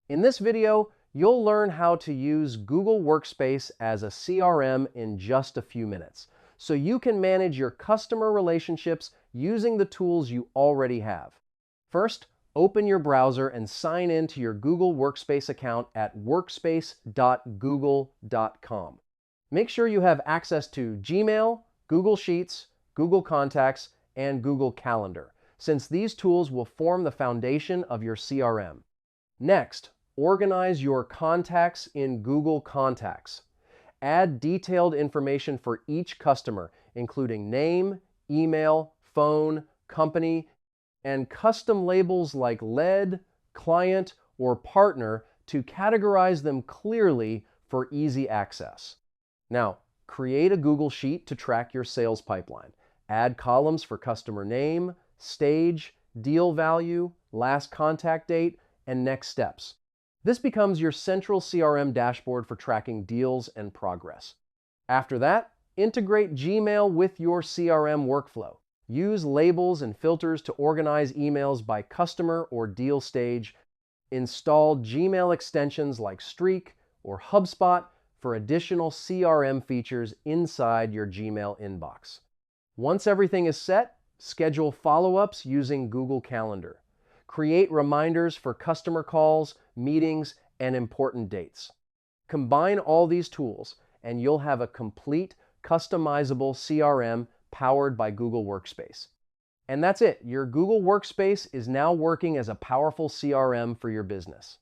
In this video, you'll learn how to use Google Workspace as a CRM in just a few minutes, so you can manage your customer relationships using the tools you already have. First, open your browser and sign in to your Google Workspace account at workspace.google.com. Make sure you have access to Gmail, Google Sheets, Google Contacts, and Google Calendar, since these tools will form the foundation of your CRM. Next, organize your contacts in Google Contacts. Add detailed information for each customer, including name, email, phone, company, and custom labels like lead, client, or partner to categorize them clearly for easy access. Now, create a Google Sheet to track your sales pipeline. Add columns for customer name, stage, deal value, last contact date, and next steps. This becomes your central CRM dashboard for tracking deals and progress. After that, integrate Gmail with your CRM workflow. Use labels and filters to organize emails by customer or deal stage. Install Gmail extensions like Streak or HubSpot for additional CRM features inside your Gmail inbox. Once everything is set, schedule follow-ups using Google Calendar. Create reminders for customer calls, meetings, and important dates. Combine all these tools, and you'll have a complete, customizable CRM powered by Google Workspace. And that's it. Your Google Workspace is now working as a powerful CRM for your business.